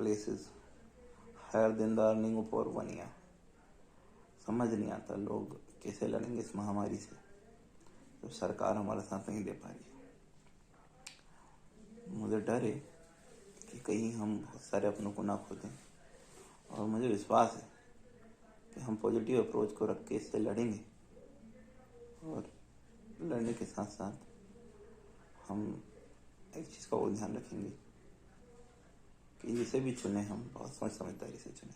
places higher than the earning of for 1 year। समझ नहीं आता लोग कैसे लड़ेंगे इस महामारी से तो सरकार हमारा साथ नहीं दे पा रही है। मुझे डर है कि कहीं हम बहुत सारे अपनों को ना खो दें, और मुझे विश्वास है कि हम पॉजिटिव अप्रोच को रख के इससे लड़ेंगे, और लड़ने के साथ साथ हम एक चीज़ का और ध्यान रखेंगे कि जिसे भी चुने हम बहुत सोच समझदारी से चुने।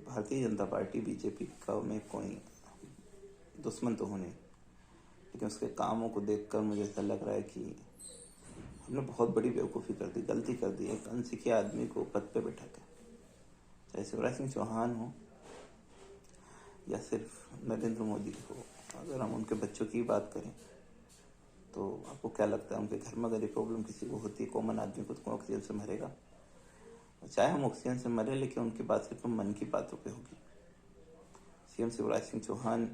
भारतीय जनता पार्टी बीजेपी का में कोई दुश्मन तो हो नहीं, लेकिन उसके कामों को देखकर मुझे ऐसा लग रहा है कि हमने बहुत बड़ी बेवकूफ़ी कर दी, गलती कर दी एक अनसीखे आदमी को पद पे बैठा कर। चाहे शिवराज सिंह चौहान हो या सिर्फ नरेंद्र मोदी हो, अगर हम उनके बच्चों की बात करें तो आपको क्या लगता है उनके घर में अगर ये प्रॉब्लम किसी को होती है, कॉमन आदमी को, तो कौन ऑक्सीजन से मरेगा? चाहे हम ऑक्सीजन से मरे, लेकिन उनकी बात सिर्फ मन की बातों पे होगी। CM Shivraj Singh Chouhan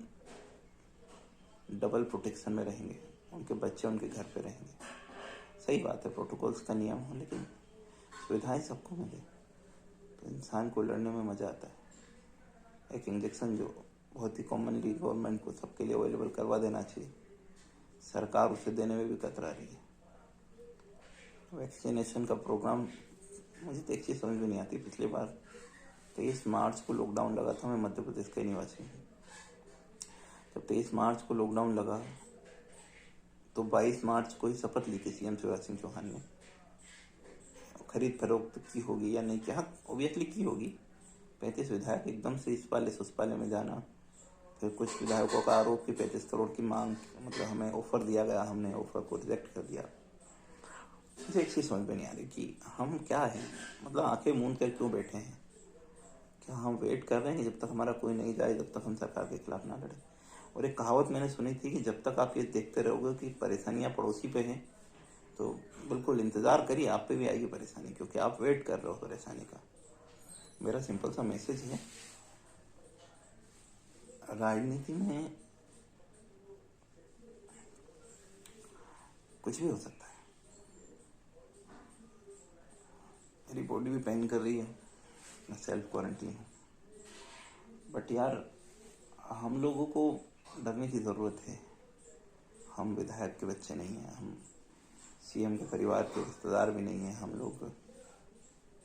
double protection में रहेंगे, उनके बच्चे उनके घर पे रहेंगे। सही बात है, प्रोटोकॉल्स का नियम हो, लेकिन सुविधाएं सबको मिले तो इंसान को लड़ने में मज़ा आता है। एक इंजेक्शन जो बहुत ही कॉमनली गवर्नमेंट को सबके लिए अवेलेबल करवा देना चाहिए, सरकार उसे देने में भी कतरा रही है। वैक्सीनेशन का प्रोग्राम मुझे तो एक चीज़ समझ में नहीं आती। पिछली बार 23 मार्च को लॉकडाउन लगा था, मैं मध्य प्रदेश का निवासी हूँ। जब 23 मार्च को लॉकडाउन लगा तो 22 मार्च को ही शपथ ली थी सीएम शिवराज सिंह चौहान ने। खरीद फरोख्त की होगी या नहीं क्या, ऑब्वियसली की होगी। 35 विधायक एकदम से इस पाले से उस पाले में जाना, फिर कुछ विधायकों का आरोप कि 35 करोड़ की मांग, मतलब हमें ऑफर दिया गया, हमने ऑफर को रिजेक्ट कर दिया। मुझे एक चीज़ समझ में नहीं आ रही कि हम क्या है, मतलब आंखें मूंद कर क्यों बैठे हैं? क्या हम वेट कर रहे हैं जब तक हमारा कोई नहीं जाए, जब तक हम सरकार के खिलाफ ना लड़े? और एक कहावत मैंने सुनी थी कि जब तक आप ये देखते रहोगे कि परेशानियां पड़ोसी पे हैं, तो बिल्कुल इंतज़ार करिए, आप पे भी आएगी परेशानी, क्योंकि आप वेट कर रहे हो परेशानी का। मेरा सिंपल सा मैसेज है, राजनीति में कुछ भी हो सकता है। मेरी बॉडी भी पेन कर रही है, मैं सेल्फ क्वारंटीन हूँ, बट यार हम लोगों को डरने की ज़रूरत है। हम विधायक के बच्चे नहीं हैं, हम सीएम के परिवार के रिश्तेदार भी नहीं हैं, हम लोग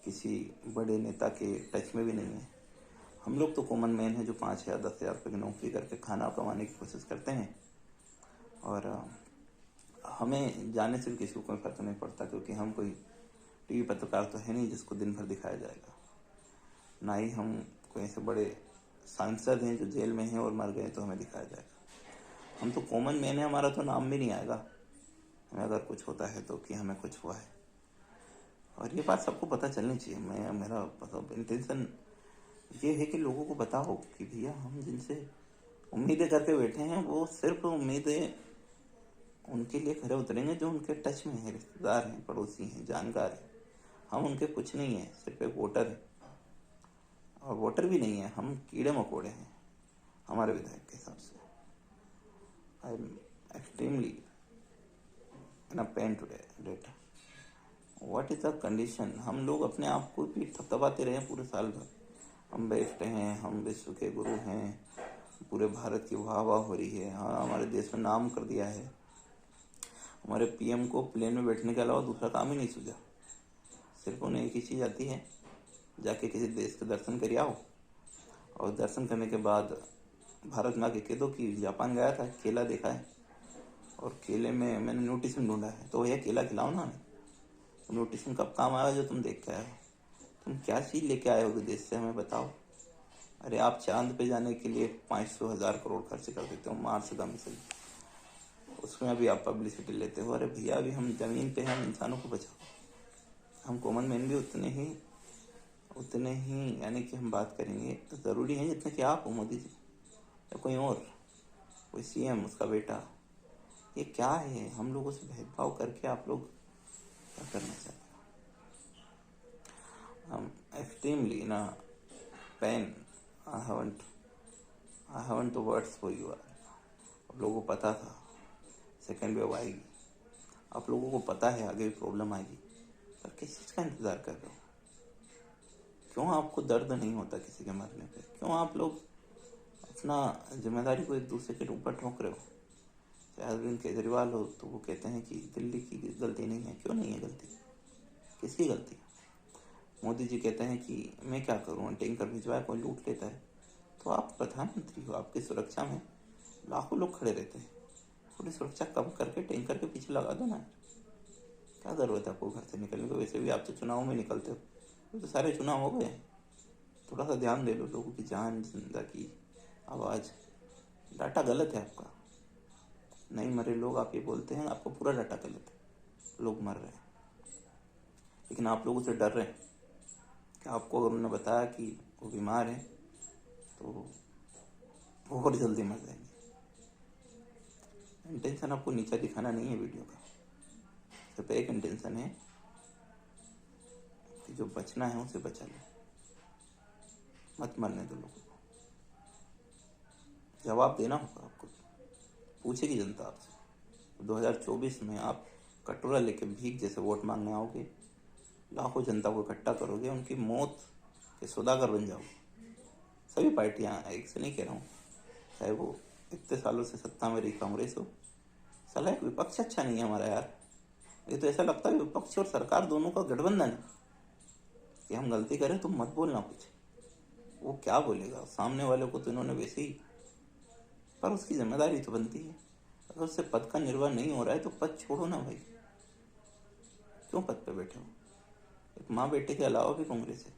किसी बड़े नेता के टच में भी नहीं हैं। हम लोग तो कॉमन मैन हैं जो 5,000 10,000 रुपये की नौकरी करके खाना कमाने की कोशिश करते हैं, और हमें जाने से भी किसी को कोई फर्क नहीं पड़ता, क्योंकि हम कोई टीवी पत्रकार तो है नहीं जिसको दिन भर दिखाया जाएगा, ना ही हम कोई ऐसे बड़े सांसद हैं जो जेल में हैं और मर गए तो हमें दिखाया जाएगा। हम तो कॉमन मैन हैं, हमारा तो नाम भी नहीं आएगा हमें अगर कुछ होता है तो कि हमें कुछ हुआ है। और ये बात सबको पता चलनी चाहिए। मेरा मतलब इंटेंशन ये है कि लोगों को बताओ कि भैया हम जिनसे उम्मीदें करके बैठे हैं वो सिर्फ उम्मीदें उनके लिए खरे उतरेंगे जो उनके टच में हैं, रिश्तेदार हैं, पड़ोसी हैं, जानकार हैं। हम उनके कुछ नहीं है, सिर्फ एक वोटर है, और वोटर भी नहीं है, हम कीड़े मकोड़े हैं हमारे विधायक के हिसाब से। I am extremely in a pain today date. What is the condition? हम लोग अपने आप को भी थपथपाते रहे पूरे साल भर। हम बैठते हैं, हम विश्व के गुरु हैं, पूरे भारत की वाह वाह हो रही है, हाँ हमारे देश में नाम कर दिया है। हमारे पीएम को प्लेन में बैठने के अलावा दूसरा काम ही नहीं सूझा, सिर्फ उन्हें एक ही चीज़ आती है, जाके किसी देश के दर्शन कर आओ, और दर्शन करने के बाद भारत में आके कह दो कि जापान गया था, केला देखा है, और केले में मैंने न्यूट्रिशन ढूंढा है, तो भैया केला खिलाओ ना। न्यूट्रिशन कब काम आया जो तुम देख के आए हो? तुम क्या चीज़ लेके आए हो विदेश से, हमें बताओ। अरे आप चांद पे जाने के लिए 500,000 करोड़ खर्च कर देते हो मार्स का मिसाइल, उसमें अभी आप पब्लिसिटी लेते हो। अरे भैया अभी हम ज़मीन पे हैं, हम इंसानों को बचाओ। हम कॉमन मैन भी उतने ही यानी कि हम बात करेंगे तो ज़रूरी है जितने कि आप हो मोदी जी, या कोई और, कोई सीएम, उसका बेटा। ये क्या है? हम लोगों से भेदभाव करके आप लोग क्या करना चाहते हो? हम एक्सट्रीमली ना pain, I haven't the words for you. आप लोगों को पता था सेकेंड वेव आएगी, आप लोगों को पता है आगे भी प्रॉब्लम आएगी, पर किस चीज़ का इंतज़ार कर रहे हो? क्यों आपको दर्द नहीं होता किसी के मरने पे? क्यों आप लोग अपना जिम्मेदारी को एक दूसरे के ऊपर ठोक रहे हो? चाहे अरविंद केजरीवाल हो तो वो कहते हैं कि दिल्ली की गलती नहीं है। क्यों नहीं है गलती? किसकी गलती? मोदी जी कहते हैं कि मैं क्या करूँ, टैंकर भिजवाया, कोई लूट लेता है। तो आप प्रधानमंत्री हो, आपकी सुरक्षा में लाखों लोग खड़े रहते हैं। थोड़ी सुरक्षा कम करके टैंकर के पीछे लगा दो ना। क्या ज़रूरत है आपको घर से निकलने को? वैसे भी आप तो चुनाव में निकलते हो, ये तो सारे चुनाव हो गए। थोड़ा सा ध्यान दे लो, लोगों की जान, जिंदगी, आवाज़। डाटा गलत है आपका। नहीं मरे लोग आप ये बोलते हैं, आपका पूरा डाटा गलत है। लोग मर रहे हैं, लेकिन आप लोगों से डर रहे हैं कि आपको अगर उन्होंने बताया कि वो बीमार है तो वो और जल्दी मर जाएंगे। इंटेंशन आपको नीचा दिखाना नहीं है वीडियो का। सिर्फ एक इंटेंशन है कि जो बचना है उसे बचा लो, मत मरने दो लोगों को। जवाब देना होगा आपको, पूछेगी जनता आपसे। 2024 में आप कटोरा लेके भीख जैसे वोट मांगने आओगे, लाखों जनता को इकट्ठा करोगे, उनकी मौत के सौदागर बन जाओगे। सभी पार्टियां, एक से नहीं कह रहा हूँ, चाहे वो इतने सालों से सत्ता में रही कांग्रेस हो। साला एक विपक्ष अच्छा नहीं है हमारा यार। ये तो ऐसा लगता है विपक्ष और सरकार दोनों का गठबंधन है कि हम गलती करें तो मत बोलना कुछ। वो क्या बोलेगा सामने वाले को, तो इन्होंने वैसे ही, पर उसकी जिम्मेदारी तो बनती है। अगर उससे पद का निर्वाह नहीं हो रहा है तो पद छोड़ो ना भाई। क्यों पद पे बैठे हो? एक माँ बेटे के अलावा भी कांग्रेस है।